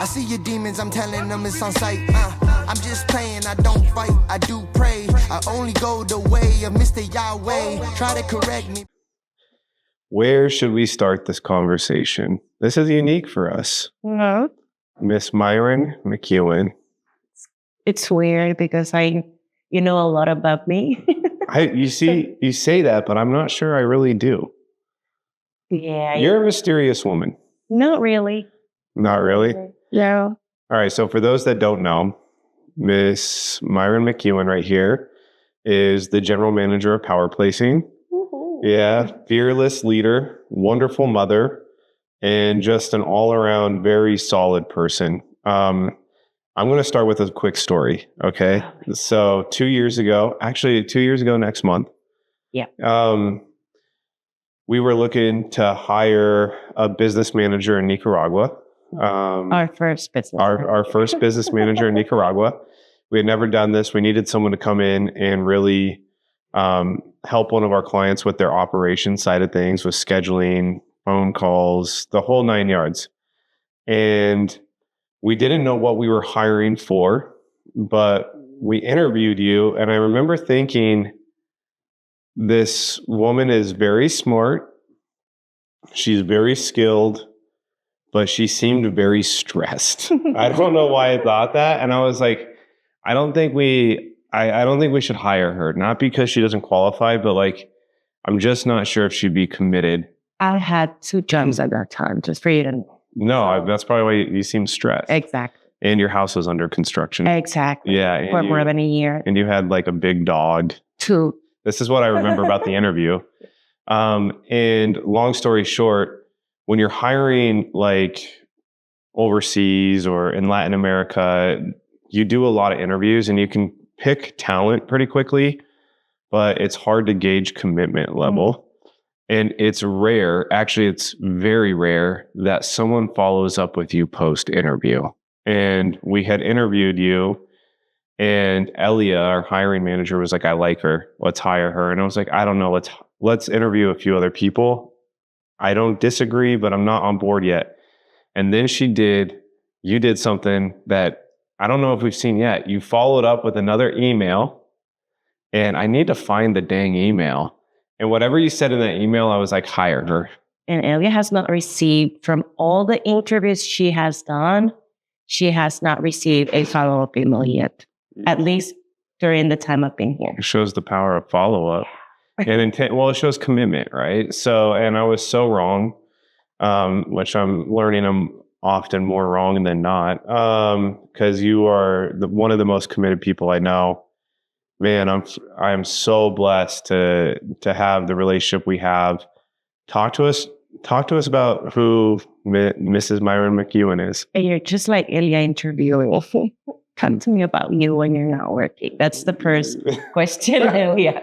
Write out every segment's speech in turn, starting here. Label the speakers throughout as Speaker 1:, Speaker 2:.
Speaker 1: I see your demons, I'm telling them it's on sight. I'm just playing, I don't fight, I do pray. I only go the way of Mr. Yahweh. Try to correct me.
Speaker 2: Where should we start this conversation? This is unique for us.
Speaker 3: No.
Speaker 2: Miss Mairin McEwan.
Speaker 3: It's weird because you know a lot about me.
Speaker 2: You say that, but I'm not sure I really do.
Speaker 3: Yeah.
Speaker 2: You're a mysterious woman.
Speaker 3: Not really.
Speaker 2: Not really?
Speaker 3: No.
Speaker 2: All right, so for those that don't know, Miss Mairin McEwan right here is the general manager of PowerPlacing. Yeah, fearless leader, wonderful mother, and just an all-around very solid person. I'm going to start with a quick story, okay? So 2 years ago next month, we were looking to hire a business manager in Nicaragua.
Speaker 3: Our first business.
Speaker 2: Our first business manager in Nicaragua. We had never done this. We needed someone to come in and really help one of our clients with their operation side of things, with scheduling, phone calls, the whole 9 yards. And we didn't know what we were hiring for, but we interviewed you. And I remember thinking, this woman is very smart. She's very skilled, but she seemed very stressed. I don't know why I thought that. And I was like, I don't think we should hire her. Not because she doesn't qualify, but like, I'm just not sure if she'd be committed.
Speaker 3: I had 2 jobs at that time, just for you to know.
Speaker 2: No, that's probably why you seem stressed.
Speaker 3: Exactly.
Speaker 2: And your house was under construction.
Speaker 3: Exactly.
Speaker 2: Yeah.
Speaker 3: For more than a year.
Speaker 2: And you had like a big dog.
Speaker 3: 2.
Speaker 2: This is what I remember about the interview. And long story short, when you're hiring like overseas or in Latin America, you do a lot of interviews and you can pick talent pretty quickly, but it's hard to gauge commitment level. And it's rare, actually it's very rare, that someone follows up with you post-interview. And we had interviewed you, and Elia, our hiring manager, was like, I like her, let's hire her. And I was like, I don't know, let's interview a few other people. I don't disagree, but I'm not on board yet. And then you did something that I don't know if we've seen yet. You followed up with another email, and I need to find the dang email. And whatever you said in that email, I was like, hire her.
Speaker 3: And Elia has not received, from all the interviews she has done, she has not received a follow-up email yet, at least during the time I've been here.
Speaker 2: It shows the power of follow-up and intent. Well, it shows commitment, right? So, and I was so wrong, which I'm learning I'm often more wrong than not, because you are one of the most committed people I know. Man, I'm so blessed to have the relationship we have. Talk to us about who Mrs. Mairin McEwan is.
Speaker 3: You're just like Elia interviewing. Come to me about you when you're not working. That's the first question, Elia.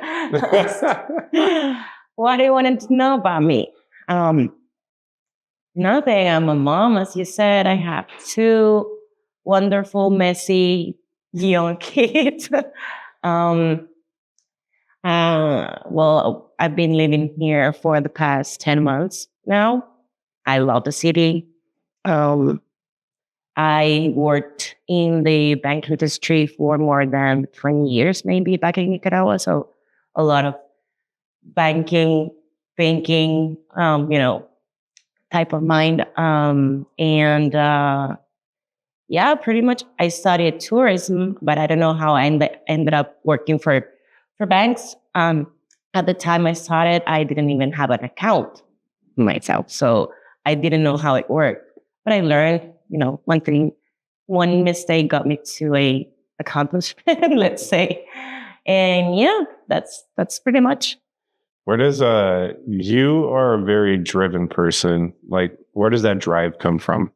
Speaker 3: What do you want to know about me? Nothing. I'm a mom, as you said. I have 2 wonderful, messy, young kids. Well, I've been living here for the past 10 months now. I love the city. I worked in the banking industry for more than 20 years, maybe back in Nicaragua. So a lot of banking, type of mind. Yeah, pretty much I studied tourism, but I don't know how I ended up working for banks. At the time I started, I didn't even have an account myself. So I didn't know how it worked. But I learned, one mistake got me to a accomplishment, let's say. And yeah, that's pretty much.
Speaker 2: Where does you are a very driven person. Like, where does that drive come from?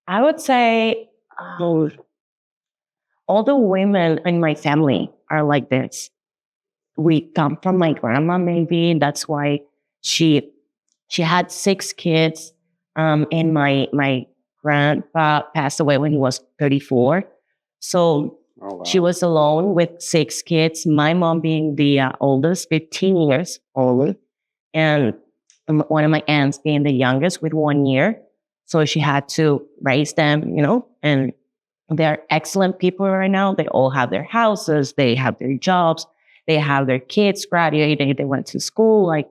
Speaker 3: I would say all the women in my family are like this. We come from my grandma, maybe. That's why she had 6 kids. And my grandpa passed away when he was 34. So she was alone with 6 kids. My mom being the oldest, 15 years old. And one of my aunts being the youngest with 1 year. So she had to raise them, and they're excellent people right now. They all have their houses, they have their jobs, they have their kids graduated, they went to school. Like,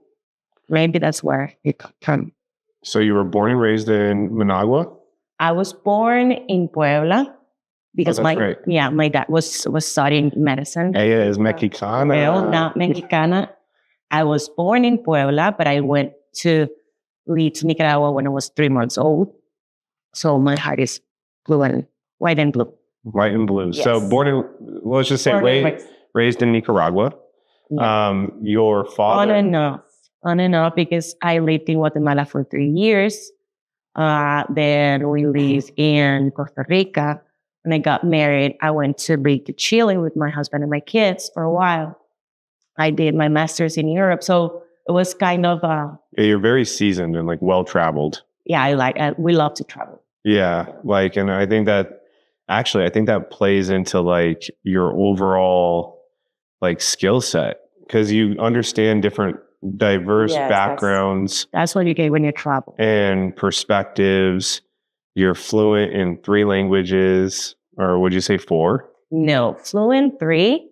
Speaker 3: maybe that's where it come.
Speaker 2: So you were born and raised in Managua?
Speaker 3: I was born in Puebla because
Speaker 2: that's right.
Speaker 3: my dad was studying medicine.
Speaker 2: Ella is Mexicana.
Speaker 3: Well, not Mexicana. I was born in Puebla, but I went to leave to Nicaragua when I was 3 months old. So my heart is white and blue.
Speaker 2: White and blue.
Speaker 3: Yes.
Speaker 2: So let's just say raised in Nicaragua.
Speaker 3: Yeah.
Speaker 2: Your father?
Speaker 3: On and off, because I lived in Guatemala for 3 years. Then we lived in Costa Rica. When I got married, I went to Chile with my husband and my kids for a while. I did my master's in Europe. So it was kind of...
Speaker 2: Yeah, you're very seasoned and like well-traveled.
Speaker 3: Yeah, we love to travel.
Speaker 2: Yeah, and I think that plays into like your overall like skill set, because you understand different diverse backgrounds.
Speaker 3: That's what you get when you travel.
Speaker 2: And perspectives. You're fluent in 3 languages, or would you say 4?
Speaker 3: No, fluent 3.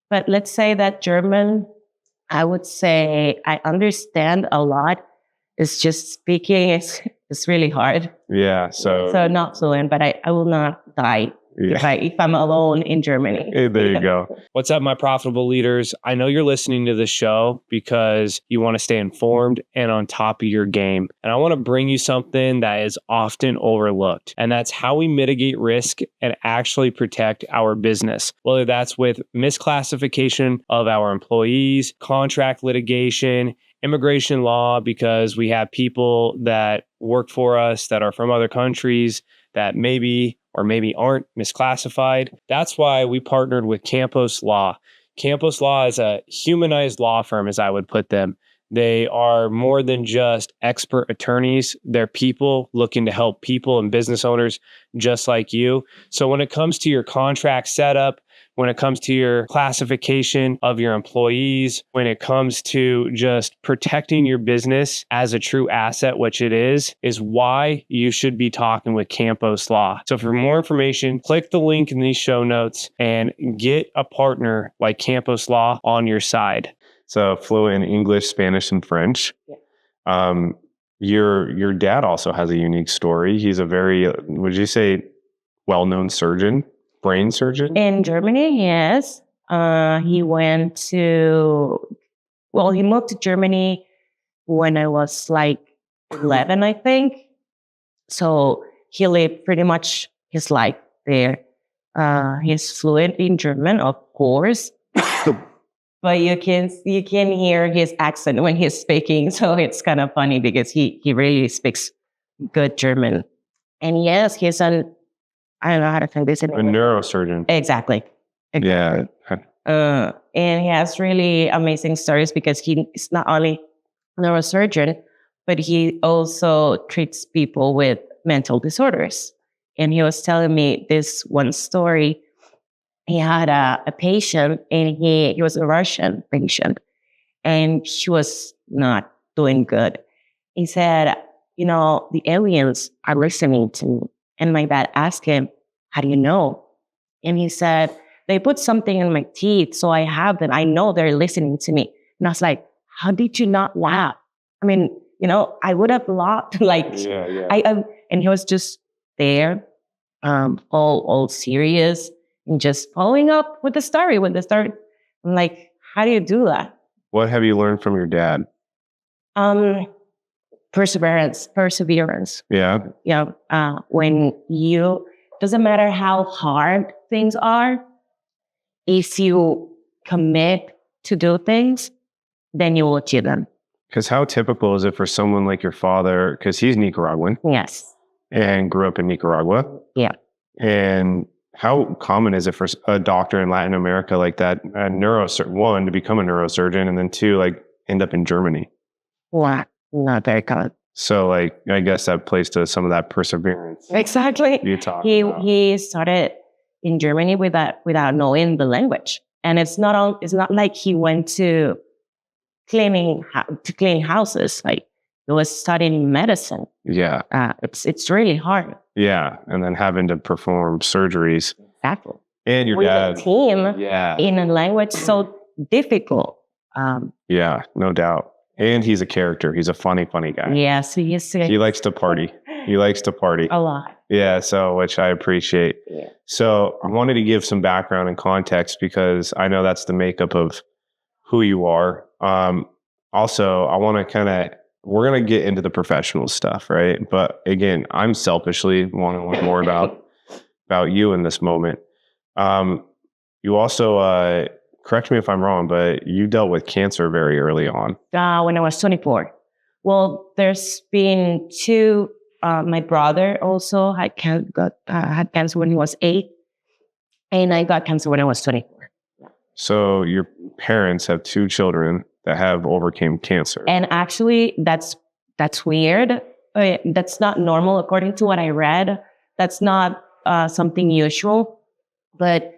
Speaker 3: But let's say that German, I would say I understand a lot. It's just speaking, it's really hard.
Speaker 2: Yeah.
Speaker 3: So not fluent, but I will not die if I'm alone in Germany.
Speaker 2: There you go.
Speaker 4: What's up, my profitable leaders? I know you're listening to this show because you want to stay informed and on top of your game. And I want to bring you something that is often overlooked, and that's how we mitigate risk and actually protect our business, whether that's with misclassification of our employees, contract litigation, immigration law, because we have people that work for us that are from other countries that maybe or maybe aren't misclassified. That's why we partnered with Campos Law. Campos Law is a humanized law firm, as I would put them. They are more than just expert attorneys. They're people looking to help people and business owners just like you. So when it comes to your contract setup, when it comes to your classification of your employees, when it comes to just protecting your business as a true asset, which it is why you should be talking with Campos Law. So for more information, click the link in these show notes and get a partner like Campos Law on your side.
Speaker 2: So fluent in English, Spanish, and French. Yeah. Your dad also has a unique story. He's a very, would you say, well-known surgeon? Brain surgeon?
Speaker 3: In Germany, yes. He moved to Germany when I was like 11, I think. So he lived pretty much his life there. He's fluent in German, of course. But you can hear his accent when he's speaking. So it's kind of funny because he really speaks good German. And yes, he's I don't know how to say this in English.
Speaker 2: A neurosurgeon.
Speaker 3: Exactly.
Speaker 2: Yeah.
Speaker 3: And he has really amazing stories because he's not only a neurosurgeon, but he also treats people with mental disorders. And he was telling me this one story. He had a patient, and he was a Russian patient, and he was not doing good. He said, the aliens are listening to me. And my dad asked him, how do you know? And he said, they put something in my teeth, so I have them. I know they're listening to me. And I was like, how did you not laugh? I mean, I would have laughed. And he was just there, all serious and just following up with the story. I'm like, how do you do that?
Speaker 2: What have you learned from your dad?
Speaker 3: Perseverance.
Speaker 2: Yeah.
Speaker 3: Yeah. Doesn't matter how hard things are, if you commit to do things, then you will achieve them.
Speaker 2: Because how typical is it for someone like your father, because he's Nicaraguan.
Speaker 3: Yes.
Speaker 2: And grew up in Nicaragua.
Speaker 3: Yeah.
Speaker 2: And how common is it for a doctor in Latin America like that, one, to become a neurosurgeon, and then 2, like end up in Germany?
Speaker 3: Well, not very common.
Speaker 2: So, I guess that plays to some of that perseverance.
Speaker 3: Exactly. He started in Germany without knowing the language, and it's not like he went to clean houses. Like It was studying medicine.
Speaker 2: Yeah.
Speaker 3: It's really hard.
Speaker 2: Yeah. And then having to perform surgeries.
Speaker 3: Exactly.
Speaker 2: And your
Speaker 3: With
Speaker 2: dad.
Speaker 3: a team
Speaker 2: Yeah.
Speaker 3: in a language so difficult.
Speaker 2: Yeah, no doubt. And he's a character. He's a funny guy.
Speaker 3: Yes,
Speaker 2: He likes to party. He likes to party.
Speaker 3: a lot.
Speaker 2: Yeah, so which I appreciate.
Speaker 3: Yeah.
Speaker 2: So I wanted to give some background and context because I know that's the makeup of who you are. Also, I want to we're going to get into the professional stuff, right? But again, I'm selfishly want to learn more about you in this moment. You also, correct me if I'm wrong, but you dealt with cancer very early on.
Speaker 3: When I was 24. Well, there's been two. My brother also had cancer when he was 8, and I got cancer when I was 24.
Speaker 2: So your parents have 2 children that have overcame cancer.
Speaker 3: And actually, that's weird. That's not normal according to what I read. That's not something usual. But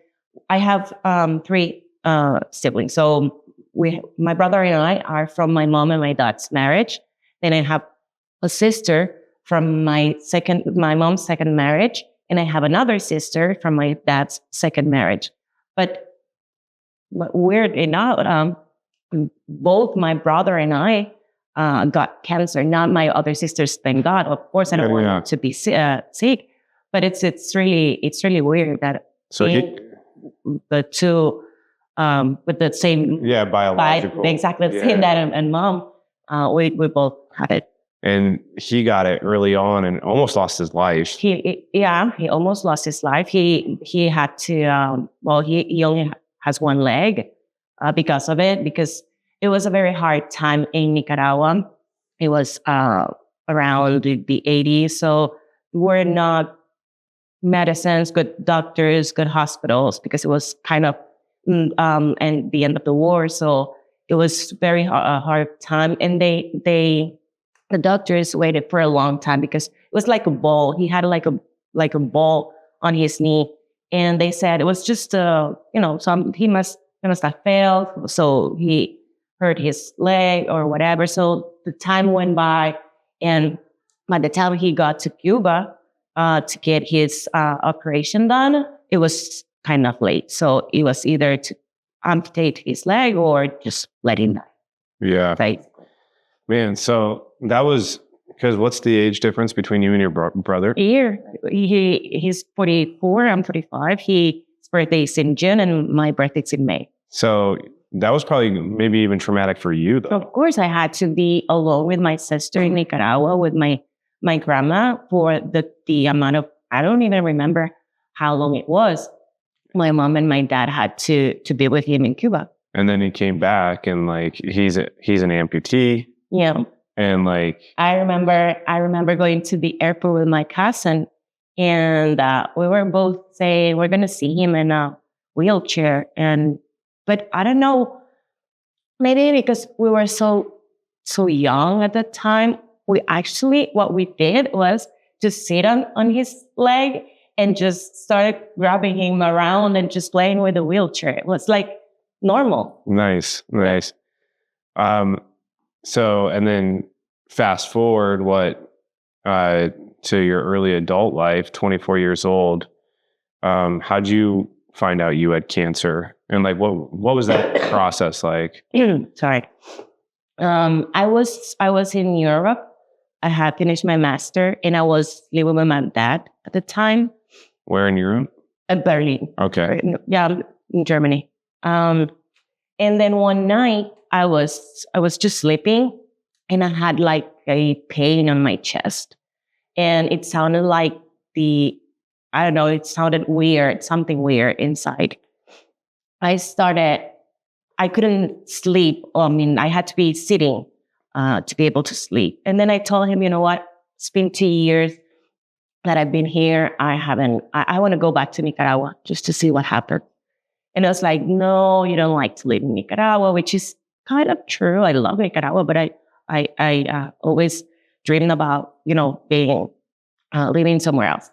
Speaker 3: I have 3 siblings. So my brother and I are from my mom and my dad's marriage. Then I have a sister from my mom's second marriage, and I have another sister from my dad's second marriage. But weird enough, both my brother and I got cancer. Not my other sisters, thank God. Of course, I don't want them to be sick, but it's really weird that the two with the same
Speaker 2: biological
Speaker 3: exactly the same dad and mom, we both had it.
Speaker 2: And he got it early on and almost lost his life.
Speaker 3: He almost lost his life. He had to he only has one leg because of it, because it was a very hard time in Nicaragua. It was around the 80s, so we're not medicines, good doctors, good hospitals, because it was kind of and the end of the war, so it was very hard time. And the doctors waited for a long time because it was like a ball. He had like a ball on his knee, and they said it was just he must have failed, so he hurt his leg or whatever. So the time went by, and by the time he got to Cuba to get his operation done, it was kind of late. So it was either to amputate his leg or just let him die.
Speaker 2: Yeah.
Speaker 3: Right.
Speaker 2: Man, so that was because what's the age difference between you and your brother?
Speaker 3: He's 44, I'm 35. His birthday is in June and my birthday's in May. So
Speaker 2: that was probably maybe even traumatic for you, though.
Speaker 3: Of course, I had to be alone with my sister in Nicaragua with my grandma for the amount of, I don't even remember how long it was. My mom and my dad had to be with him in Cuba.
Speaker 2: And then he came back and he's an amputee.
Speaker 3: Yeah.
Speaker 2: And
Speaker 3: I remember going to the airport with my cousin, and we were both saying we're going to see him in a wheelchair. But I don't know, maybe because we were so young at that time, what we did was just sit on his leg and just started grabbing him around and just playing with the wheelchair. It was like normal.
Speaker 2: Nice. So, and then fast forward to your early adult life, 24 years old. How'd you find out you had cancer? And what was that process like?
Speaker 3: Sorry. I was in Europe. I had finished my master and I was living with my dad at the time.
Speaker 2: Where in Europe?
Speaker 3: Berlin.
Speaker 2: Okay.
Speaker 3: Yeah, in Germany. And then one night I was just sleeping and I had a pain on my chest, and it sounded like it sounded weird, something weird inside. I couldn't sleep. I had to be sitting to be able to sleep. And then I told him, you know what? It's been 2 years that I've been here. I want to go back to Nicaragua just to see what happened. And I was like, no, you don't like to live in Nicaragua, which is kind of true. I love Nicaragua, but I always dreamed about, living somewhere else.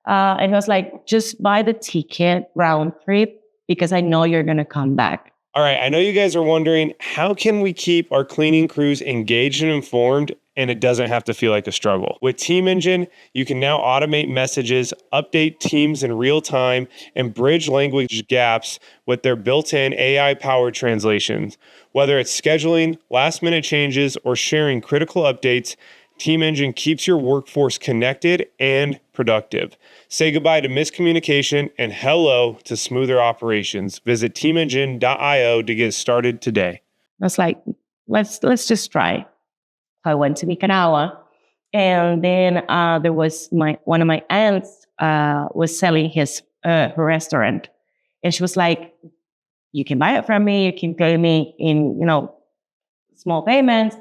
Speaker 3: And I was like, just buy the ticket round trip because I know you're going to come back.
Speaker 4: All right, I know you guys are wondering, how can we keep our cleaning crews engaged and informed and it doesn't have to feel like a struggle? With Team Engine, you can now automate messages, update teams in real time, and bridge language gaps with their built-in AI-powered translations. Whether it's scheduling, last-minute changes, or sharing critical updates, Team Engine keeps your workforce connected and productive. Say goodbye to miscommunication and hello to smoother operations. Visit teamengine.io to get started today.
Speaker 3: I was like, let's just try. So I went to Nicaragua, and then there was one of my aunts was selling her restaurant, and she was like, "You can buy it from me. You can pay me in small payments."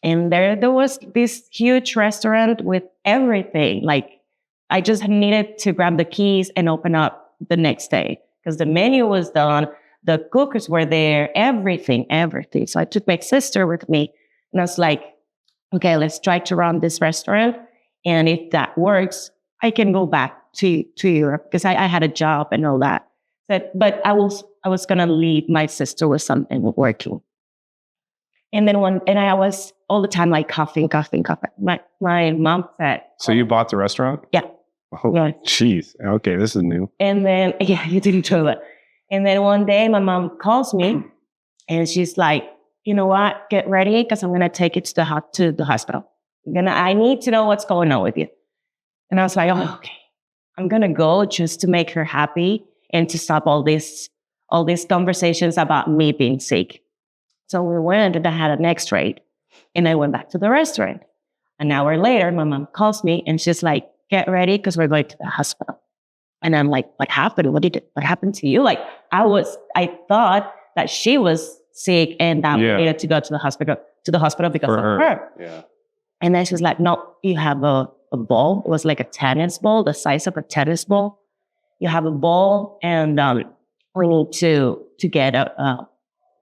Speaker 3: And there was this huge restaurant with everything. Like, I just needed to grab the keys and open up the next day because the menu was done, the cookers were there, everything. So I took my sister with me, and I was like, okay, let's try to run this restaurant. And if that works, I can go back to Europe because I had a job and all that. But I was going to leave my sister with something working. And then I was all the time like coughing. My mom said,
Speaker 2: So you bought the restaurant?
Speaker 3: yeah.
Speaker 2: Oh,
Speaker 3: Yeah.
Speaker 2: jeez. Okay, this is new.
Speaker 3: And then, yeah, you didn't know that. And then one day my mom calls me and she's like, you know what? Get ready because I'm going to take it to the hospital. I need to know what's going on with you. And I was like, oh, okay. I'm going to go just to make her happy and to stop all these conversations about me being sick. So we went and I had an x-ray and I went back to the restaurant. An hour later, my mom calls me and she's like, get ready because we're going to the hospital. And I'm like, what happened? What happened to you? Like, I thought that she was sick and that we needed to go to the hospital because of her.
Speaker 2: Yeah.
Speaker 3: And then she's like, no, you have a ball. It was like a tennis ball, the size of a tennis ball. You have a ball and we need to get a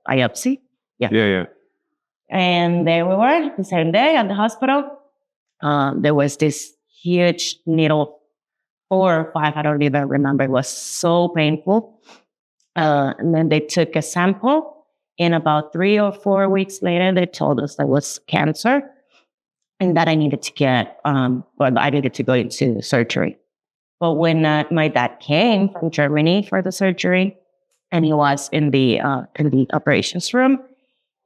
Speaker 3: biopsy.
Speaker 2: Yeah.
Speaker 3: And there we were the same day at the hospital. There was this huge needle, 4 or 5, I don't even remember. It was so painful. And then they took a sample. And about 3 or 4 weeks later, they told us there was cancer and that I needed to go into surgery. But when my dad came from Germany for the surgery, and he was in the operations room,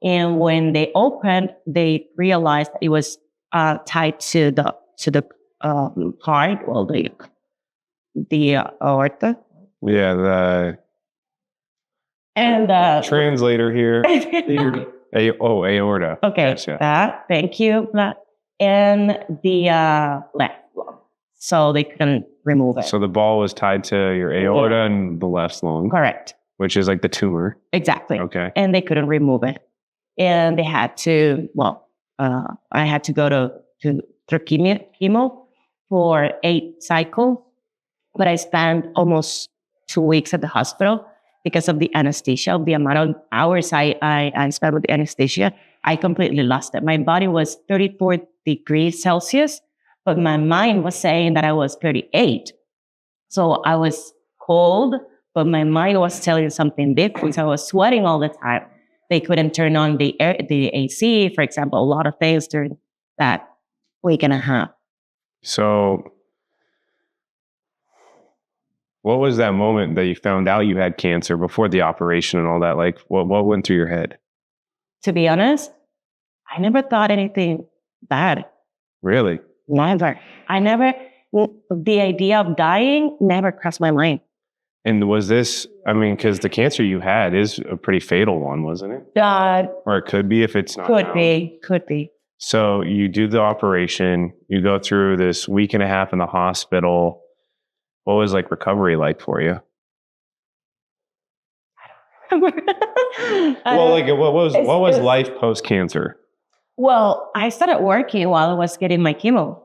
Speaker 3: and when they opened, they realized that it was tied to the heart, well, the aorta.
Speaker 2: Yeah, the
Speaker 3: and
Speaker 2: translator here. Aorta.
Speaker 3: Okay,
Speaker 2: Yes, yeah.
Speaker 3: that. Thank you. And the left lung, so they couldn't remove it.
Speaker 2: So the ball was tied to your aorta and the left lung,
Speaker 3: Correct.
Speaker 2: which is like the tumor.
Speaker 3: Exactly.
Speaker 2: Okay.
Speaker 3: And they couldn't remove it. And they had to, I had to go to chemo for 8 cycles, but I spent almost 2 weeks at the hospital because of the anesthesia, the amount of hours I spent with the anesthesia. I completely lost it. My body was 34 degrees Celsius, but my mind was saying that I was 38. So I was cold, but my mind was telling something different. So I was sweating all the time. They couldn't turn on the AC, for example, a lot of things during that week and a half.
Speaker 2: So what was that moment that you found out you had cancer before the operation and all that? Like, what went through your head?
Speaker 3: To be honest, I never thought anything bad.
Speaker 2: Really?
Speaker 3: Never. The idea of dying never crossed my mind.
Speaker 2: And was this, because the cancer you had is a pretty fatal one, wasn't it? Or it could be if it's not.
Speaker 3: Could be.
Speaker 2: So you do the operation, you go through this week and a half in the hospital. What was like recovery like for you? Well, like what was life post cancer?
Speaker 3: Well, I started working while I was getting my chemo.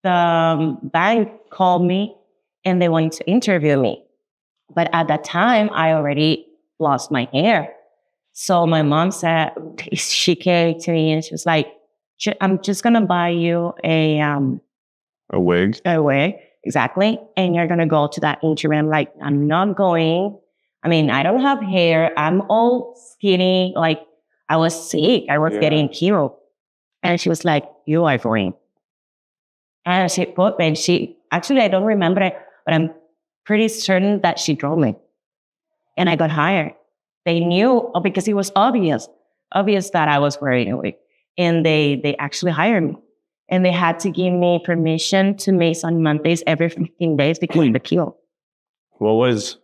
Speaker 3: The bank called me and they wanted to interview me. But at that time, I already lost my hair. So my mom said, she came to me and she was like, I'm just going to buy you a
Speaker 2: wig.
Speaker 3: A wig, exactly. And you're going to go to that interim. Like, I'm not going I mean, I don't have hair. I'm all skinny. Like I was sick. I was getting chemo. And she was like, you are green. And she put me, and actually, I don't remember it, but I'm pretty certain that she drove me. And I got hired. They knew, because it was obvious that I was wearing a wig. And they actually hired me. And they had to give me permission to mace on Mondays every 15 days because of the kilo.
Speaker 2: What was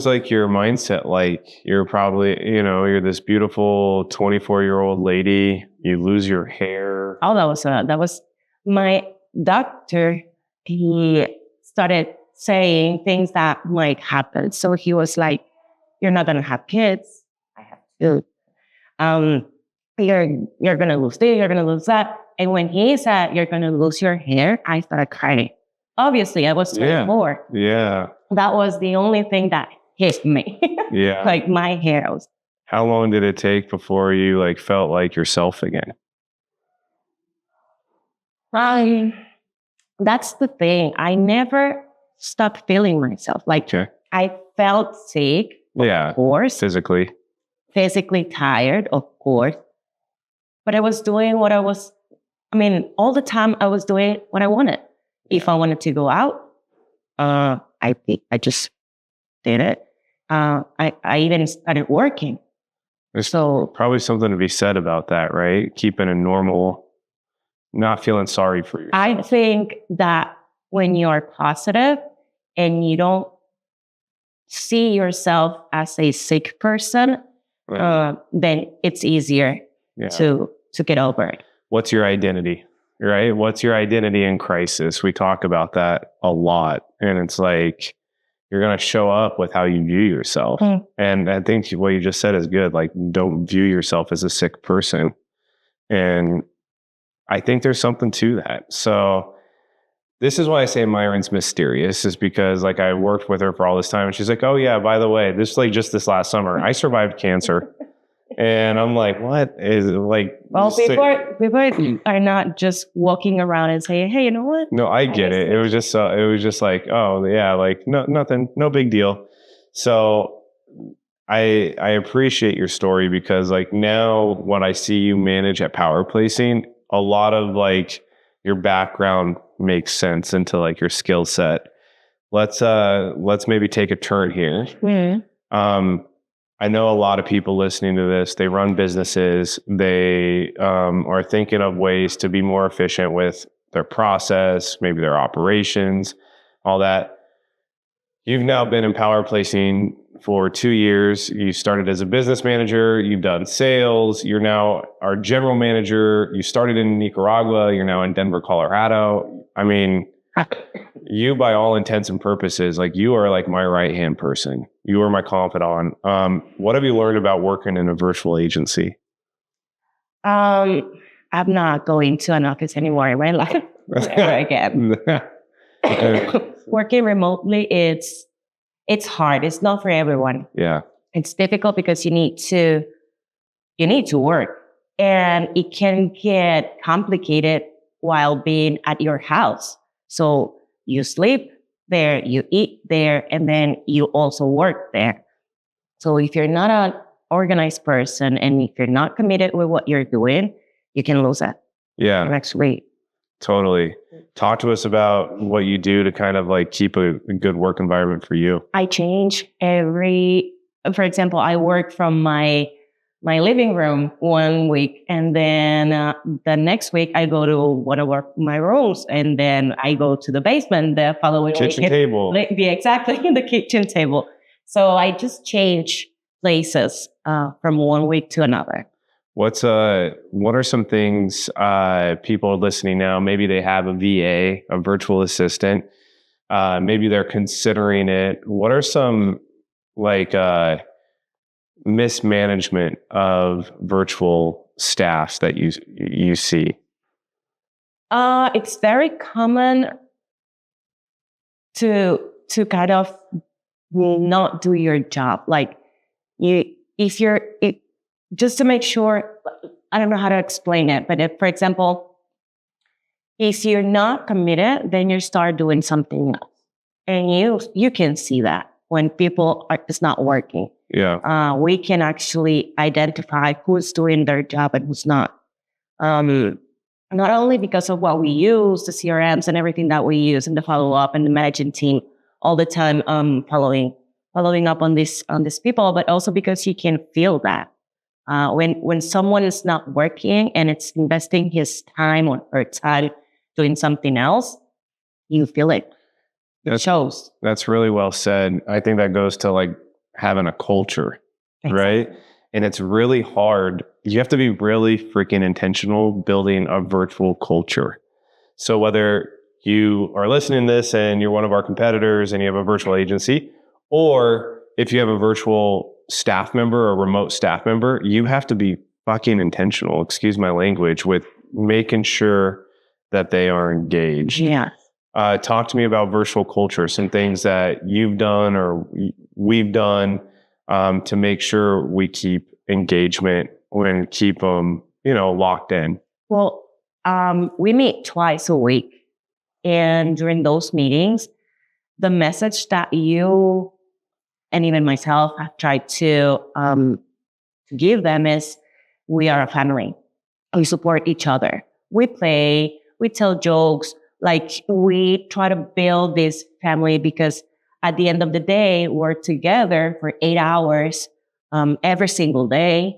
Speaker 2: like your mindset like? You're probably, you're this beautiful 24-year-old lady. You lose your hair.
Speaker 3: Oh, that was my doctor. He started saying things that might happen. So he was like, you're not going to have kids. I have to. You're going to lose this, you're going to lose that. And when he said, you're going to lose your hair, I started crying. Obviously, I was 24.
Speaker 2: Yeah.
Speaker 3: That was the only thing that hit me.
Speaker 2: Yeah.
Speaker 3: Like my hair.
Speaker 2: How long did it take before you like felt like yourself again?
Speaker 3: That's the thing. I never stopped feeling myself. Like I felt sick, of course. Physically tired, of course. But I was doing all the time I was doing what I wanted. If I wanted to go out, I just did it. I even started working.
Speaker 2: There's probably something to be said about that, right? Keeping a normal, not feeling sorry for yourself.
Speaker 3: I think that when you're positive and you don't see yourself as a sick person, then it's easier to get over it.
Speaker 2: What's your identity, right? What's your identity in crisis? We talk about that a lot. And it's like, you're going to show up with how you view yourself. And I think what you just said is good. Like, don't view yourself as a sick person. And I think there's something to that. So this is why I say Mairin's mysterious, is because like I worked with her for all this time and she's like, oh yeah, by the way, just this last summer, I survived cancer. And I'm like, what is it like?
Speaker 3: Well, people are not just walking around and saying, hey, you know what?
Speaker 2: No, I get it. It was just like, oh yeah, like nothing, no big deal. So I appreciate your story, because like now what I see you manage at PowerPlacing, a lot of like your background makes sense into like your skill set. Let's maybe take a turn here. I know a lot of people listening to this, they run businesses. They are thinking of ways to be more efficient with their process, maybe their operations, all that. You've now been in PowerPlacing for 2 years. You started as a business manager. You've done sales. You're now our general manager. You started in Nicaragua. You're now in Denver, Colorado. I mean, you, by all intents and purposes, like you are like my right-hand person. You are my confidant. What have you learned about working in a virtual agency?
Speaker 3: I'm not going to an office anymore in my life ever again. Working remotely, it's hard. It's not for everyone.
Speaker 2: Yeah.
Speaker 3: It's difficult because you need to work, and it can get complicated while being at your house. So you sleep there, you eat there, and then you also work there. So if you're not an organized person and if you're not committed with what you're doing, you can lose it.
Speaker 2: Yeah.
Speaker 3: Actually.
Speaker 2: Totally. Talk to us about what you do to kind of like keep a good work environment for you.
Speaker 3: I change for example, I work from my living room 1 week, and then the next week I go to one of my rooms, and then I go to the basement the following
Speaker 2: kitchen
Speaker 3: week.
Speaker 2: Table.
Speaker 3: Yeah, exactly, the kitchen table. So I just change places from 1 week to another.
Speaker 2: What are some things people listening now? Maybe they have a VA, a virtual assistant. Maybe they're considering it. What are some like mismanagement of virtual staffs that you see?
Speaker 3: It's very common to kind of not do your job. Like just to make sure, I don't know how to explain it, but if, for example, if you're not committed, then you start doing something else, and you can see that. when people are it's not working. We can actually identify who's doing their job and who's not. Not only because of what we use, the CRMs and everything that we use, and the follow up and the managing team all the time, following up on these people, but also because you can feel that when someone is not working and it's investing his time or her time doing something else, you feel it. It shows.
Speaker 2: That's really well said. I think that goes to like having a culture, right? And it's really hard. You have to be really freaking intentional building a virtual culture. So whether you are listening to this and you're one of our competitors and you have a virtual agency, or if you have a virtual staff member or remote staff member, you have to be fucking intentional, excuse my language, with making sure that they are engaged.
Speaker 3: Yeah.
Speaker 2: Talk to me about virtual culture, some things that you've done or we've done to make sure we keep engagement and keep them, locked in.
Speaker 3: Well, we meet twice a week. And during those meetings, the message that you and even myself have tried to give them is we are a family. We support each other. We play, we tell jokes. Like we try to build this family because at the end of the day, we're together for 8 hours every single day.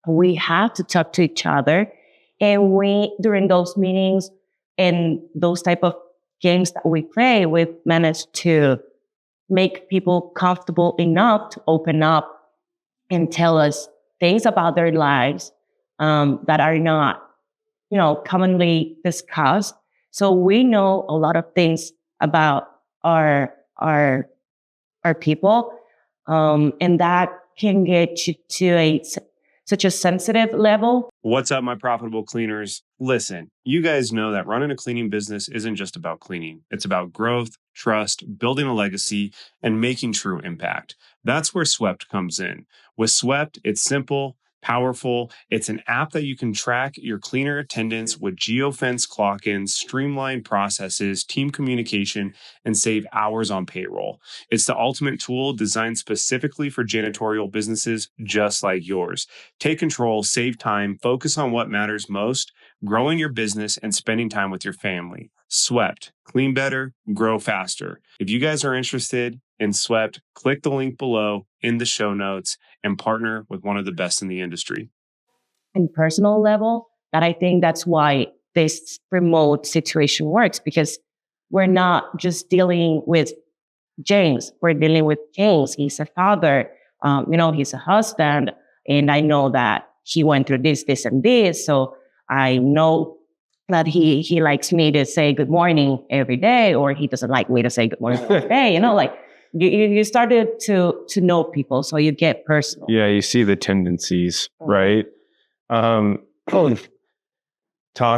Speaker 3: We have to talk to each other. And during those meetings and those type of games that we play, we've managed to make people comfortable enough to open up and tell us things about their lives that are not, commonly discussed. So we know a lot of things about our people, and that can get you to such a sensitive level.
Speaker 4: What's up, my profitable cleaners? Listen, you guys know that running a cleaning business isn't just about cleaning. It's about growth, trust, building a legacy, and making true impact. That's where Swept comes in. With Swept, it's simple, powerful. It's an app that you can track your cleaner attendance with geofence clock-ins, streamlined processes, team communication, and save hours on payroll. It's the ultimate tool designed specifically for janitorial businesses just like yours. Take control, save time, focus on what matters most, growing your business and spending time with your family. Swept. Clean better, grow faster. If you guys are interested in Swept, click the link below in the show notes and partner with one of the best in the industry.
Speaker 3: And personal level, that I think that's why this remote situation works, because we're not just dealing with James. We're dealing with James. He's a father. He's a husband. And I know that he went through this, and this. So I know that he likes me to say good morning every day, or he doesn't like me to say good morning every day. You started to know people, so you get personal.
Speaker 2: Yeah, you see the tendencies, right? Talk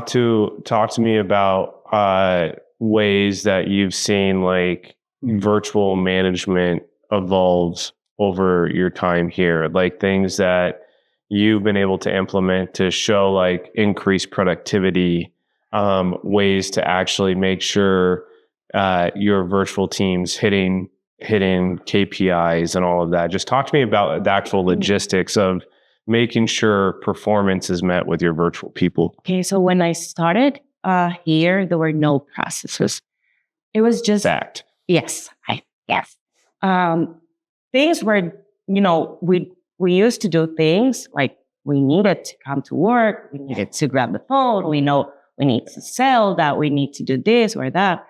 Speaker 2: to me about ways that you've seen like virtual management evolves over your time here, like things that you've been able to implement to show like increased productivity, ways to actually make sure your virtual team's hitting KPIs and all of that. Just talk to me about the actual logistics of making sure performance is met with your virtual people.
Speaker 3: Okay, so when I started here, there were no processes. It was just
Speaker 2: fact.
Speaker 3: Yes. Things were, we used to do things like we needed to come to work, we needed to grab the phone, we know we need to sell that, we need to do this or that.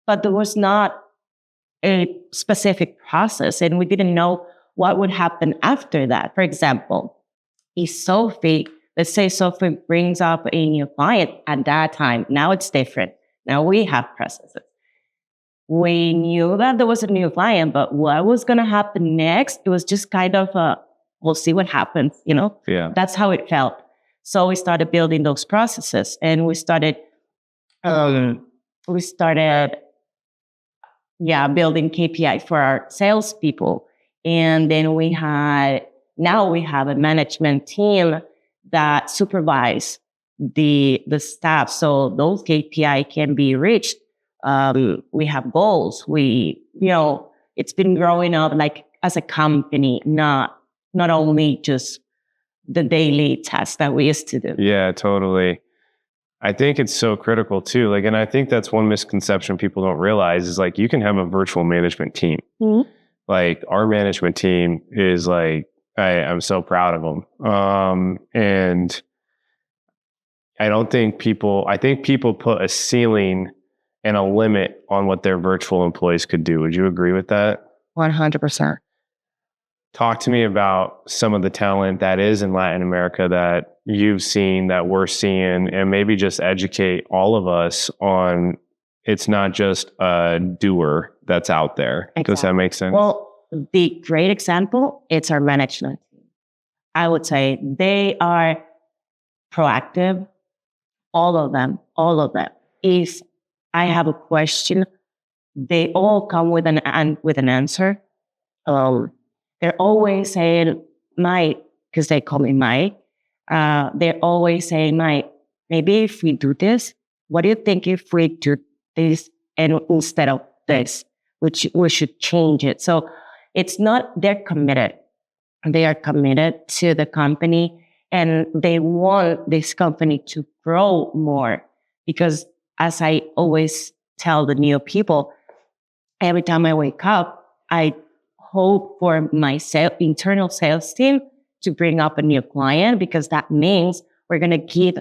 Speaker 3: But there was not a specific process, and we didn't know what would happen after that. For example, let's say Sophie brings up a new client at that time. Now it's different. Now we have processes. We knew that there was a new client, but what was going to happen next? It was just kind of we'll see what happens,
Speaker 2: Yeah.
Speaker 3: That's how it felt. So we started building those processes, and we started building KPI for our salespeople. And then we have a management team that supervise the staff. So those KPI can be reached. We have goals. We, it's been growing up like as a company, not only just the daily tasks that we used to do.
Speaker 2: Yeah, totally. I think it's so critical too. Like, and I think that's one misconception people don't realize is like, you can have a virtual management team.
Speaker 3: Mhm.
Speaker 2: Like our management team is like, I'm so proud of them. And I think people put a ceiling and a limit on what their virtual employees could do. Would you agree with that?
Speaker 3: 100%.
Speaker 2: Talk to me about some of the talent that is in Latin America that you've seen, that we're seeing, and maybe just educate all of us on it's not just a doer that's out there.
Speaker 3: Exactly.
Speaker 2: Does that make sense?
Speaker 3: Well, the great example, it's our management team. I would say they are proactive. All of them. If I have a question, they all come with an answer. They're always saying, Mike, because they call me Mike. They're always saying, Mike, maybe if we do this, what do you think if we do this and instead of this, which we should change it? So it's not, they're committed. They are committed to the company and they want this company to grow more because as I always tell the new people, every time I wake up, I hope for my internal sales team to bring up a new client because that means we're going to give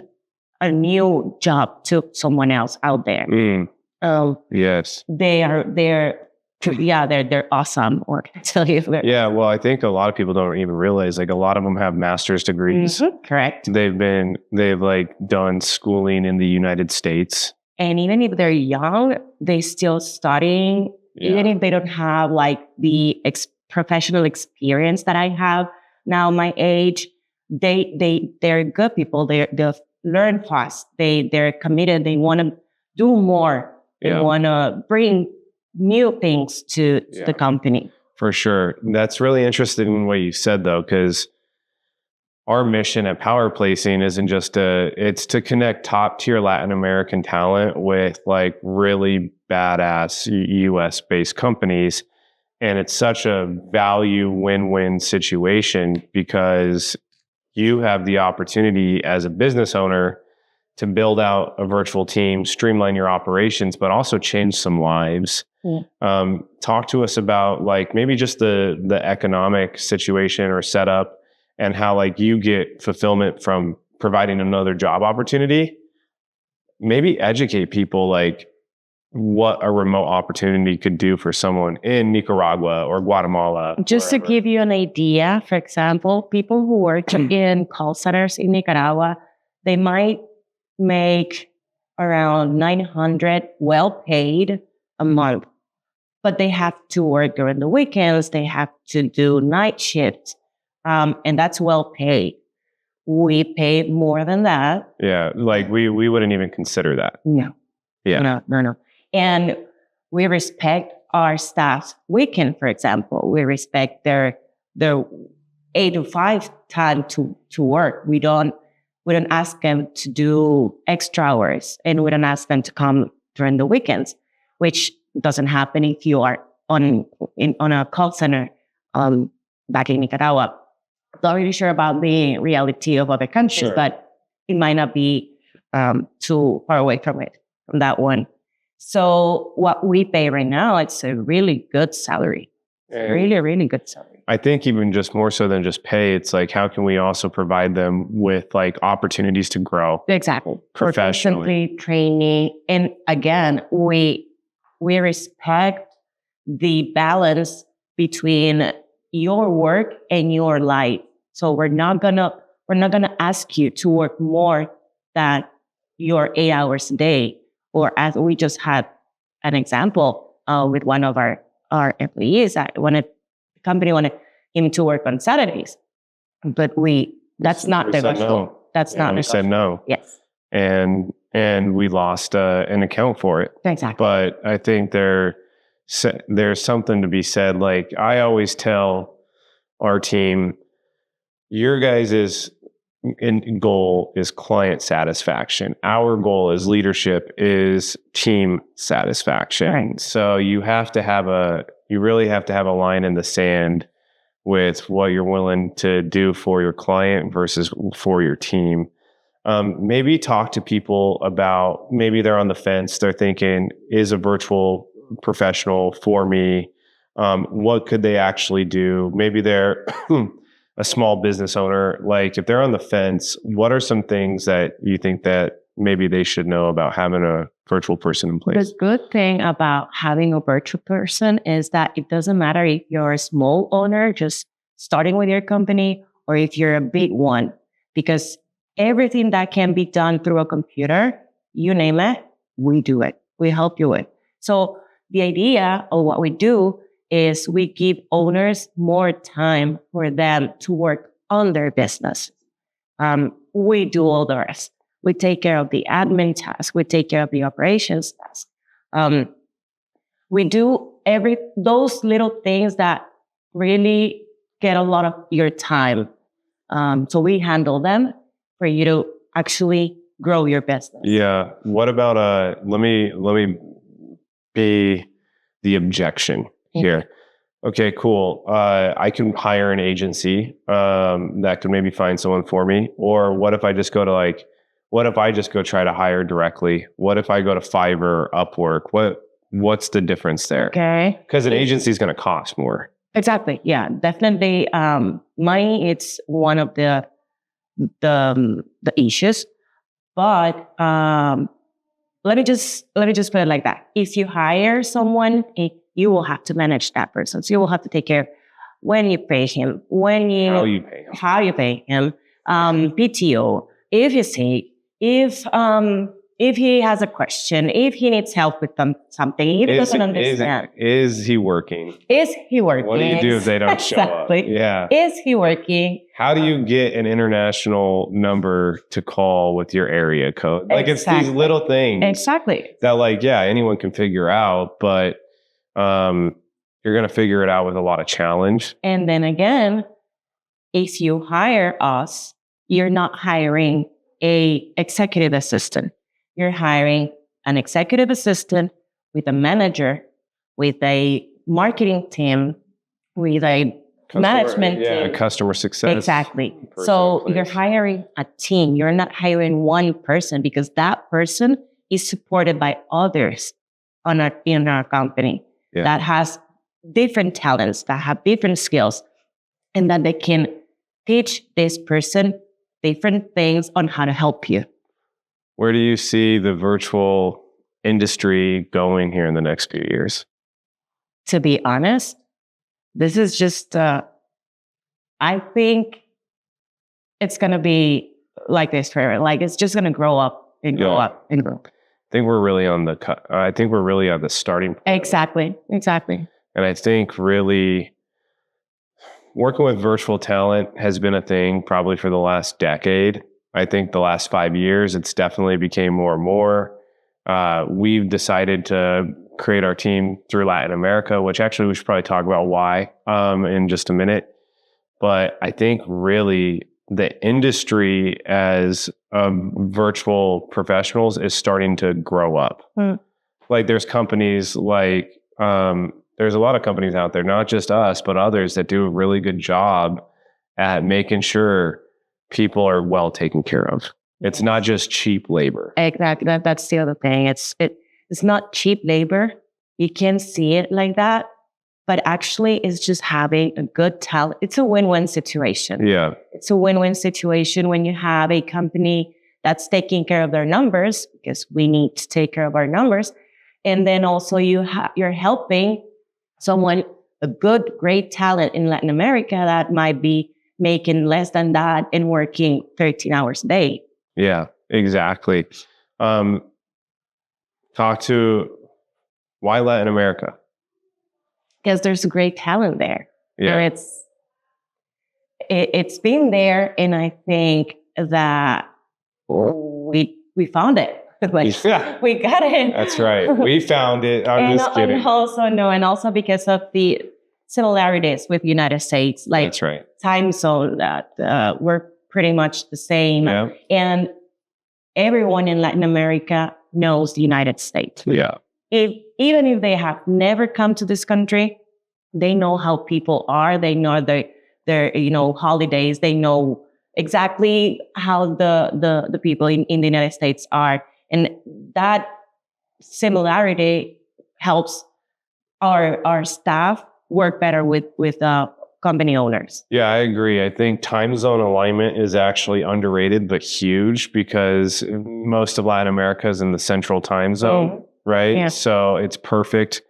Speaker 3: a new job to someone else out there.
Speaker 2: Yes.
Speaker 3: They're awesome. Or can I tell you?
Speaker 2: Yeah. Well, I think a lot of people don't even realize like a lot of them have master's degrees.
Speaker 3: Mm-hmm, correct.
Speaker 2: They've like done schooling in the United States.
Speaker 3: And even if they're young, they still studying. Yeah. Even if they don't have like the professional experience that I have now, my age, they're good people. They'll learn fast. They're committed. They want to do more. They want to bring new things to the company.
Speaker 2: For sure. That's really interesting in what you said though, because our mission at PowerPlacing isn't just it's to connect top tier Latin American talent with like really badass US based companies. And it's such a value win-win situation because you have the opportunity as a business owner to build out a virtual team, streamline your operations, but also change some lives. Yeah. Talk to us about like maybe just the economic situation or setup and how like you get fulfillment from providing another job opportunity. Maybe educate people like what a remote opportunity could do for someone in Nicaragua or Guatemala.
Speaker 3: Just to give you an idea, for example, people who work in call centers in Nicaragua, they might make around 900 well paid a month, but they have to work during the weekends. They have to do night shifts. And that's well paid. We pay more than that.
Speaker 2: Yeah. Like we wouldn't even consider that.
Speaker 3: No.
Speaker 2: Yeah.
Speaker 3: No. And we respect our staff's weekend, for example. We respect their 8 to 5 time to work. We don't ask them to do extra hours and we don't ask them to come during the weekends, which doesn't happen if you are on a call center back in Nicaragua. Not really sure about the reality of other countries, but it might not be too far away from that one. So what we pay right now, it's a really good salary. Really, really good salary.
Speaker 2: I think even just more so than just pay, it's like, how can we also provide them with like opportunities to grow?
Speaker 3: Exactly.
Speaker 2: Professionally.
Speaker 3: Training. And again, we respect the balance between your work and your life. So we're not gonna ask you to work more than your 8 hours a day. Or as we just had an example with one of our employees, the company wanted him to work on Saturdays, but that's not negotiable. That's not negotiable.
Speaker 2: We said no.
Speaker 3: Yes.
Speaker 2: And we lost an account for it.
Speaker 3: Exactly.
Speaker 2: But I think there's something to be said. Like I always tell our team, your guys' goal is client satisfaction. Our goal as leadership is team satisfaction. Right. So you have to have you really have to have a line in the sand with what you're willing to do for your client versus for your team. Maybe talk to people about, maybe they're on the fence. They're thinking, is a virtual professional for me? What could they actually do? Maybe they're a small business owner. Like, if they're on the fence, what are some things that you think that maybe they should know about having a virtual person in place?
Speaker 3: The good thing about having a virtual person is that it doesn't matter if you're a small owner just starting with your company or if you're a big one, because everything that can be done through a computer, you name it, we do it. We help you with. So the idea of what we do is we give owners more time for them to work on their business. We do all the rest. We take care of the admin tasks. We take care of the operations tasks. We do those little things that really get a lot of your time. So we handle them for you to actually grow your business.
Speaker 2: Yeah. What about let me be the objection here. Okay, cool. I can hire an agency that could maybe find someone for me. Or what if I just go try to hire directly? What if I go to Fiverr, Upwork? What's the difference there?
Speaker 3: Okay.
Speaker 2: Because an agency is going to cost more.
Speaker 3: Exactly. Yeah, definitely. Money, it's one of the issues, but let me just put it like that. If you hire someone, you will have to manage that person. So you will have to take care when you pay him, how you pay him, PTO, if you say, if he has a question, if he needs help with something, if he doesn't understand.
Speaker 2: Is he working?
Speaker 3: Is he working?
Speaker 2: What do you do if they don't show up? Yeah.
Speaker 3: Is he working?
Speaker 2: How do you get an international number to call with your area code? Like, it's these little things.
Speaker 3: Exactly.
Speaker 2: That, like, yeah, anyone can figure out, but you're going to figure it out with a lot of challenge.
Speaker 3: And then again, if you hire us, you're not hiring a executive assistant. You're hiring an executive assistant with a manager, with a marketing team, with a management team.
Speaker 2: Yeah, customer success.
Speaker 3: Exactly. So you're hiring a team. You're not hiring one person, because that person is supported by others in our company that has different talents, that have different skills, and that they can teach this person different things on how to help you.
Speaker 2: Where do you see the virtual industry going here in the next few years?
Speaker 3: To be honest, this is just, I think it's going to be like this forever. Like, it's just going to grow up and grow up and grow.
Speaker 2: I think we're really on the starting point.
Speaker 3: Exactly.
Speaker 2: And I think really working with virtual talent has been a thing probably for the last decade. I think the last 5 years, it's definitely became more and more. We've decided to create our team through Latin America, which actually we should probably talk about why in just a minute. But I think really the industry as virtual professionals is starting to grow up. Like, there's companies like, there's a lot of companies out there, not just us, but others that do a really good job at making sure people are well taken care of. It's not just cheap labor.
Speaker 3: Exactly. That's the other thing. It's not cheap labor. You can see it like that, but actually it's just having a good talent. It's a win-win situation.
Speaker 2: Yeah.
Speaker 3: It's a win-win situation when you have a company that's taking care of their numbers, because we need to take care of our numbers. And then also you're helping someone, a great talent in Latin America that might be making less than that and working 13 hours a day.
Speaker 2: Yeah, exactly. Talk to why Latin America?
Speaker 3: Because there's a great talent there.
Speaker 2: Yeah.
Speaker 3: It's been there, and I think that we found it. We got it.
Speaker 2: That's right. We found it. I'm just kidding.
Speaker 3: And also because of the similarities with United States, like
Speaker 2: that's right.
Speaker 3: Time zone, that we're pretty much the same.
Speaker 2: Yeah.
Speaker 3: And everyone in Latin America knows the United States.
Speaker 2: Yeah.
Speaker 3: Even if they have never come to this country, They know how people are. They know their holidays. They know exactly how the people in the United States are. And that similarity helps our staff work better with company owners.
Speaker 2: Yeah, I agree. I think time zone alignment is actually underrated, but huge, because most of Latin America is in the central time zone, right?
Speaker 3: Yeah.
Speaker 2: So it's perfect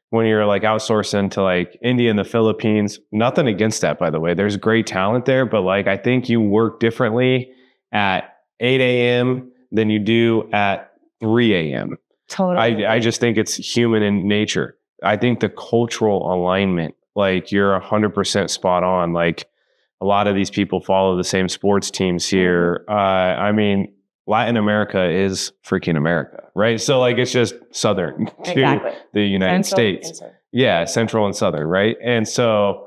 Speaker 2: when you're like outsourcing to like India and the Philippines. Nothing against that, by the way. There's great talent there, but like I think you work differently at 8 a.m. than you do at 3 a.m.
Speaker 3: Totally.
Speaker 2: I just think it's human in nature. I think the cultural alignment, like you're 100% spot on. Like a lot of these people follow the same sports teams here. I mean, Latin America is freaking America, right? So like it's just southern to the United States. Yeah, central and southern, right? And so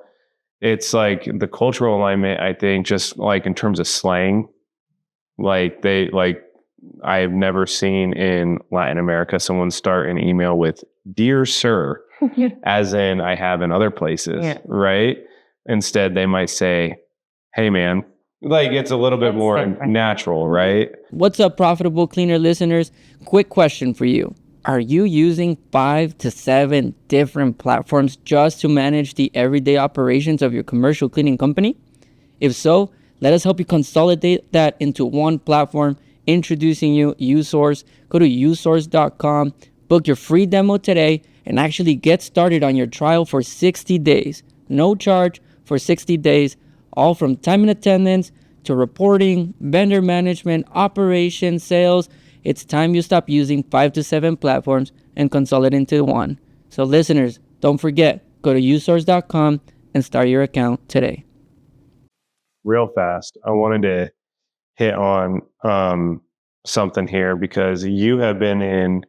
Speaker 2: it's like the cultural alignment, I think, just like in terms of slang, like I have never seen in Latin America someone start an email with "Dear Sir," as in I have in other places, right? Instead, they might say, "Hey, man." Like it's a little bit more natural, right?
Speaker 5: What's up, Profitable Cleaner listeners? Quick question for you. Are you using 5 to 7 different platforms just to manage the everyday operations of your commercial cleaning company? If so, let us help you consolidate that into one platform. Introducing you uSource. Go to usource.com, book your free demo today, and actually get started on your trial for 60 days. No charge for 60 days, all from time and attendance to reporting, vendor management, operations, sales. It's time you stop using 5 to 7 platforms and consolidate into one. So listeners, don't forget, go to usource.com and start your account today.
Speaker 2: Real fast, I wanted to hit on something here, because you have been in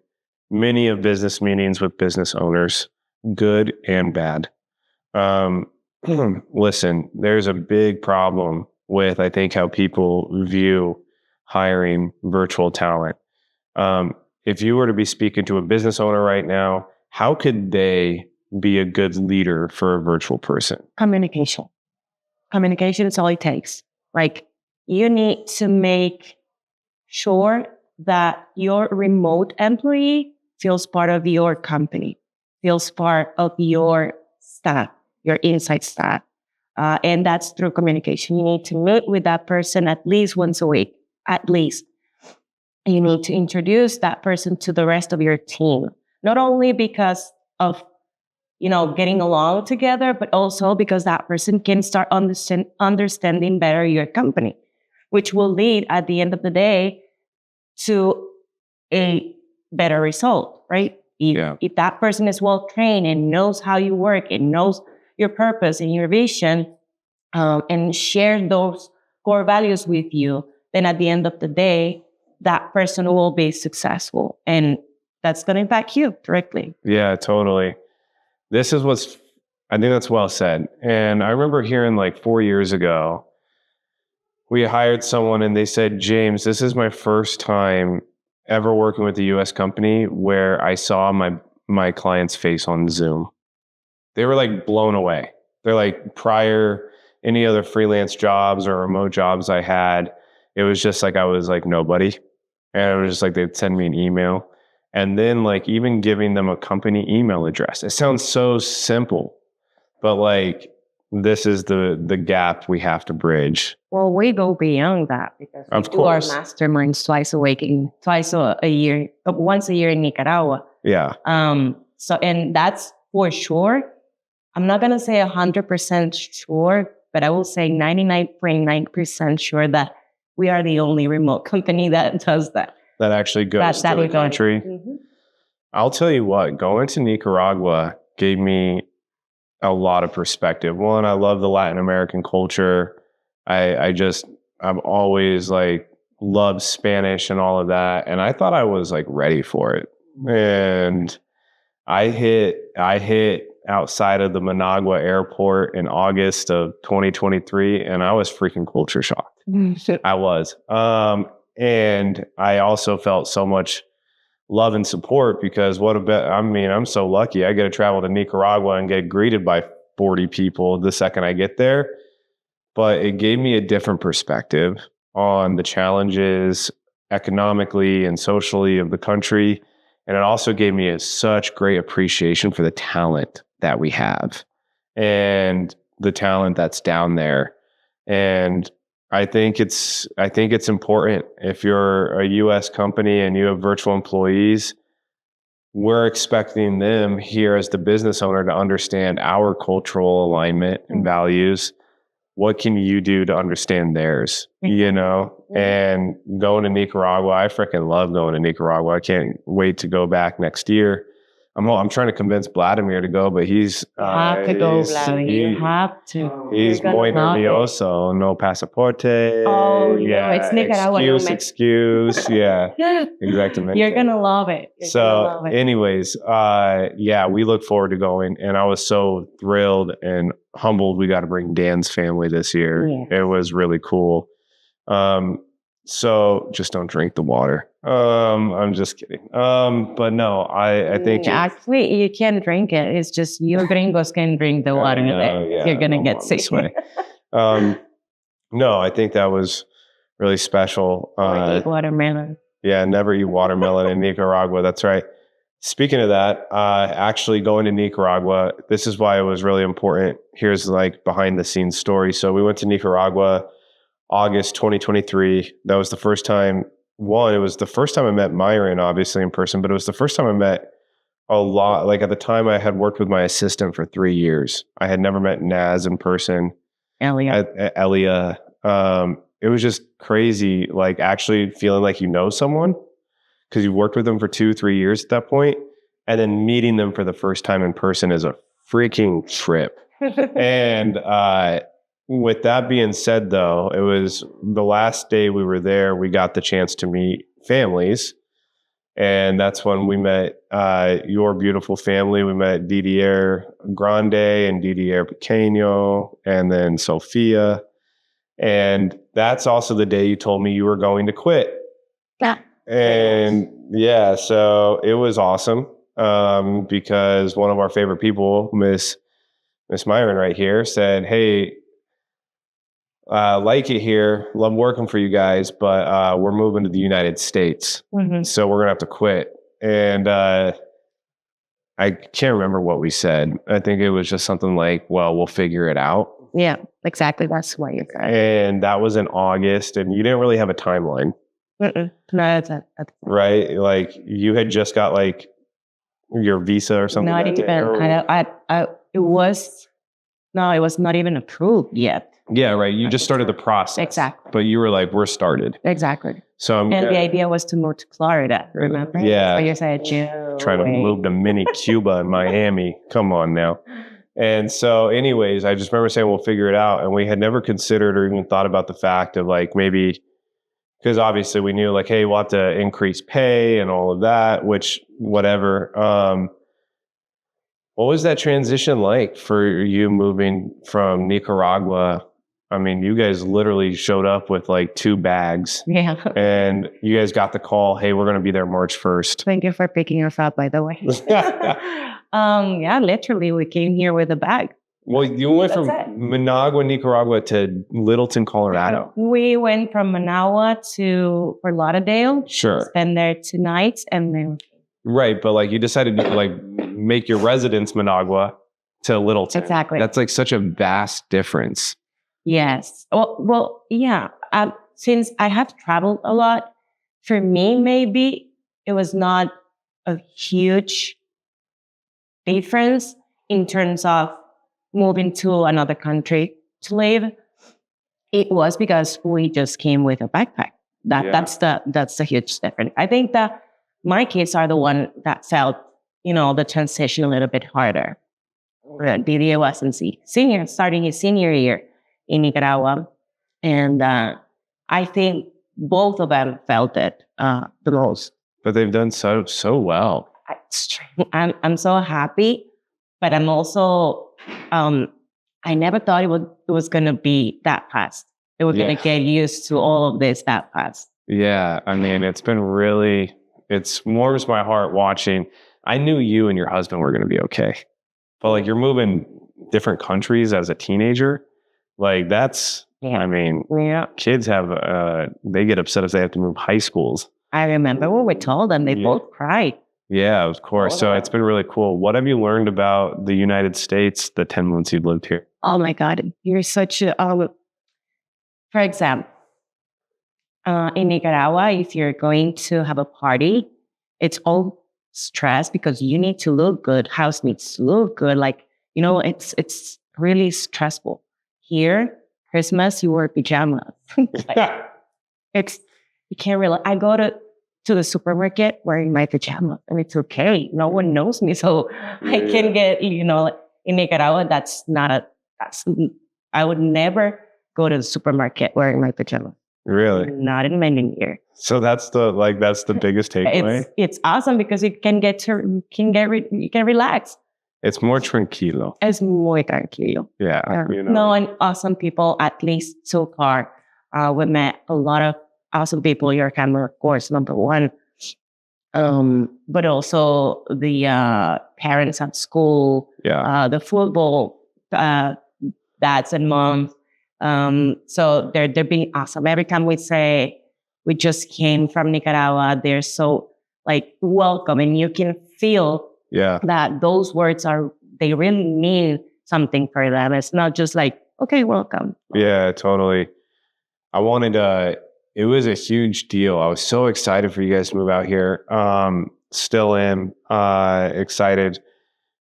Speaker 2: many of business meetings with business owners, good and bad. Listen, there's a big problem with, I think, how people view hiring virtual talent. If you were to be speaking to a business owner right now, how could they be a good leader for a virtual person?
Speaker 3: Communication. Communication is all it takes. Like, you need to make sure that your remote employee feels part of your company, feels part of your staff, your inside staff. And that's through communication. You need to meet with that person at least once a week, at least. You need to introduce that person to the rest of your team, not only because of, getting along together, but also because that person can start understanding better your company, which will lead at the end of the day to a better result, right? If that person is well trained and knows how you work and knows your purpose and your vision, and share those core values with you, then at the end of the day, that person will be successful, and that's going to impact you directly.
Speaker 2: Yeah, totally. I think that's well said. And I remember hearing like 4 years ago, we hired someone and they said, "James, this is my first time ever working with a US company where I saw my client's face on Zoom." They were like blown away. They're like, prior any other freelance jobs or remote jobs I had, it was just like I was like nobody. And it was just like they'd send me an email. And then like even giving them a company email address. It sounds so simple, but like this is the gap we have to bridge.
Speaker 3: Well, we go beyond that, because we do our masterminds twice a year, once a year in Nicaragua.
Speaker 2: Yeah.
Speaker 3: So, and that's for sure. I'm not going to say 100% sure, but I will say 99.9% sure that we are the only remote company that does that.
Speaker 2: That actually goes to the country. Mm-hmm. I'll tell you what, going to Nicaragua gave me a lot of perspective. One, I love the Latin American culture. I've always like loved Spanish and all of that. And I thought I was like ready for it. And I hit outside of the Managua airport in August of 2023, and I was freaking culture shocked. I was. And I also felt so much love and support, because I'm so lucky. I get to travel to Nicaragua and get greeted by 40 people the second I get there. But it gave me a different perspective on the challenges economically and socially of the country. And it also gave me such great appreciation for the talent that we have and the talent that's down there. And I think it's important, if you're a US company and you have virtual employees, we're expecting them here as the business owner to understand our cultural alignment and values. What can you do to understand theirs? And going to Nicaragua, I freaking love going to Nicaragua. I can't wait to go back next year. I'm trying to convince Vladimir to go, but he's
Speaker 3: You have to go, Vladimir. You have to.
Speaker 2: He's muy nervioso, no pasaporte.
Speaker 3: Oh, yeah, it's Nicaragua.
Speaker 2: Excuse. Yeah, exactly.
Speaker 3: You're gonna love it.
Speaker 2: Anyways, we look forward to going, and I was so thrilled and humbled we got to bring Dan's family this year. Yeah. It was really cool. So just don't drink the water. I'm just kidding. But no, I think
Speaker 3: actually you can drink it. It's just you gringos can drink the water. You're gonna get sick.
Speaker 2: No, I think that was really special.
Speaker 3: Eat watermelon.
Speaker 2: Yeah, never eat watermelon in Nicaragua. That's right. Speaking of that, actually going to Nicaragua, this is why it was really important. Here's like behind the scenes story. So we went to Nicaragua August 2023. That was the first time. It was the first time I met Mairin, obviously in person, but it was the first time I met a lot. Like at the time, I had worked with my assistant for 3 years. I had never met Naz in person. Elia. It was just crazy, like actually feeling like you know someone because you worked with them for 2-3 years at that point, and then meeting them for the first time in person is a freaking trip. And with that being said, though, it was the last day we were there, we got the chance to meet families. And that's when we met your beautiful family. We met Didier Grande and Didier Pequeño, and then Sophia. And that's also the day you told me you were going to quit.
Speaker 3: Yeah.
Speaker 2: And yeah, so it was awesome because one of our favorite people, Miss Mairin right here, said, "Hey, like it here, love working for you guys, but we're moving to the United States, so we're gonna have to quit." And I can't remember what we said. I think it was just something like, "Well, we'll figure it out."
Speaker 3: Yeah, exactly. That's why you're correct.
Speaker 2: And that was in August, and you didn't really have a timeline.
Speaker 3: No, that's
Speaker 2: right. Like you had just got like your visa or something.
Speaker 3: Not even. It was not even approved yet.
Speaker 2: Yeah, right. You just started the process.
Speaker 3: Exactly.
Speaker 2: But you were like, we're started.
Speaker 3: Exactly.
Speaker 2: So
Speaker 3: the idea was to move to Florida, remember?
Speaker 2: Yeah.
Speaker 3: So you said, June.
Speaker 2: Trying to move to mini Cuba in Miami. Come on now. And so anyways, I just remember saying, we'll figure it out. And we had never considered or even thought about the fact of like maybe, because obviously we knew like, hey, we'll have to increase pay and all of that, which whatever. What was that transition like for you moving from Nicaragua? I mean, you guys literally showed up with like 2 bags.
Speaker 3: Yeah.
Speaker 2: And you guys got the call, hey, we're going to be there March 1st.
Speaker 3: Thank you for picking us up, by the way. Yeah, literally, we came here with a bag.
Speaker 2: Well, you went from Managua, Nicaragua to Littleton, Colorado.
Speaker 3: We went from Managua to Fort Lauderdale.
Speaker 2: Sure.
Speaker 3: Spend there 2 nights and then...
Speaker 2: Right, but like you decided to like make your residence Managua to Littleton.
Speaker 3: Exactly.
Speaker 2: That's like such a vast difference.
Speaker 3: Yes. Well, yeah. Since I have traveled a lot, for me, maybe it was not a huge difference in terms of moving to another country to live. It was because we just came with a backpack. That's the huge difference. I think that my kids are the one that felt, the transition a little bit harder. Didier was starting his senior year in Nicaragua. And I think both of them felt it the most.
Speaker 2: But they've done so well.
Speaker 3: I'm so happy, but I'm also, I never thought it was going to be that fast. They were going to get used to all of this that fast.
Speaker 2: Yeah. I mean, it's been really it warms my heart watching. I knew you and your husband were going to be okay, but like you're moving different countries as a teenager. Like that's, I mean, kids have, they get upset if they have to move high schools.
Speaker 3: I remember when we told them, they both cried.
Speaker 2: Yeah, of course. So it's been really cool. What have you learned about the United States the 10 months you've lived here?
Speaker 3: Oh my God, you're such a, for example, in Nicaragua, if you're going to have a party, it's all stress because you need to look good. House needs to look good. Like, you know, it's really stressful. Here, Christmas, you wear pajamas. Like, you can't really, I go to the supermarket wearing my pajamas and it's okay. No one knows me. So I can get, you know, in Nicaragua, I would never go to the supermarket wearing my pajamas.
Speaker 2: Really?
Speaker 3: Not in many years.
Speaker 2: So that's the biggest takeaway.
Speaker 3: It's awesome because you can relax.
Speaker 2: It's more tranquilo.
Speaker 3: Es muy tranquilo.
Speaker 2: Yeah. You know.
Speaker 3: No, and awesome people, at least so far. We met a lot of awesome people. Your camera, of course, number one. But also the parents at school.
Speaker 2: Yeah.
Speaker 3: The football dads and moms. So they're being awesome. Every time we say we just came from Nicaragua, they're so like welcome, and you can feel that those words they really mean something for them. It's not just like, okay, welcome.
Speaker 2: Yeah, totally. I wanted it was a huge deal. I was so excited for you guys to move out here. Still am excited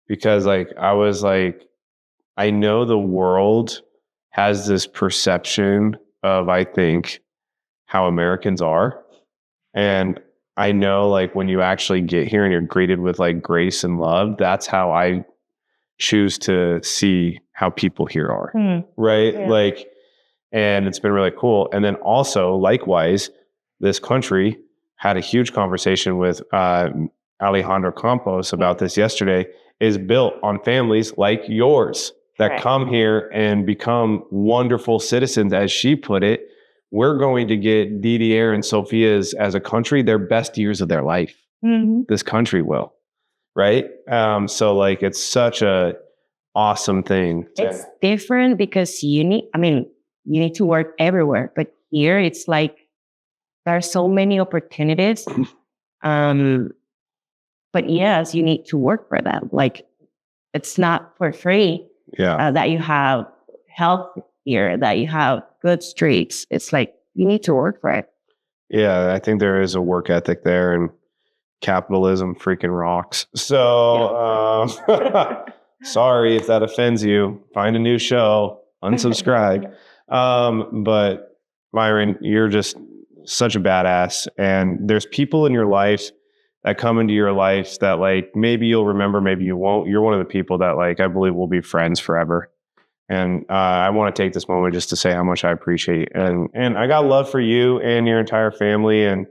Speaker 2: because I was like, I know the world has this perception of, I think, how Americans are. And I know like when you actually get here and you're greeted with like grace and love, that's how I choose to see how people here are. Right?
Speaker 3: Yeah.
Speaker 2: Like, and it's been really cool. And then also likewise, this country had a huge conversation with Alejandro Campos about this yesterday, is built on families like yours that come here and become wonderful citizens. As she put it, we're going to get Didier and Sophia's, as a country, their best years of their life. This country will, right? So like, it's such a awesome thing.
Speaker 3: It's different because you need to work everywhere. But here it's like, there are so many opportunities. But yes, you need to work for them. Like, it's not for free. That you have health here, that you have good streets. It's like, you need to work for it.
Speaker 2: Yeah, I think there is a work ethic there, and capitalism freaking rocks. So, sorry if that offends you. Find a new show, unsubscribe. But Mairin, you're just such a badass. And there's people in your life that come into your life that like, maybe you'll remember, maybe you won't. You're one of the people that like, I believe will be friends forever. And I want to take this moment just to say how much I appreciate it. And I got love for you and your entire family. And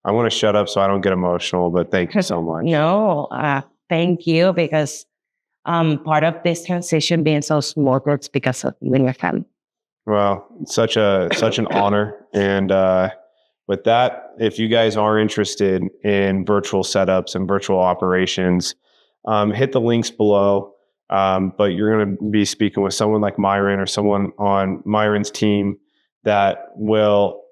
Speaker 2: I want to shut up so I don't get emotional, but thank you so much.
Speaker 3: No, thank you, because part of this transition being so small groups because of you and your family.
Speaker 2: Well, such an honor. And with that, if you guys are interested in virtual setups and virtual operations, hit the links below. But you're going to be speaking with someone like Mairin or someone on Mairin's team that will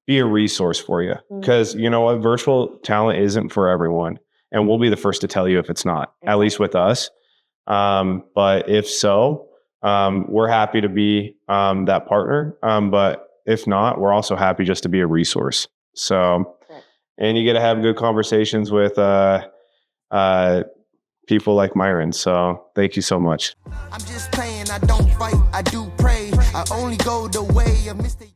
Speaker 2: be a resource for you. Because you know what? Virtual talent isn't for everyone. And we'll be the first to tell you if it's not, at least with us. But if so, we're happy to be that partner. But if not, we're also happy just to be a resource. So, and you get to have good conversations with people like Mairin. So thank you so much.
Speaker 1: I'm just playing, I don't fight, I do pray. I only go the way of Mr.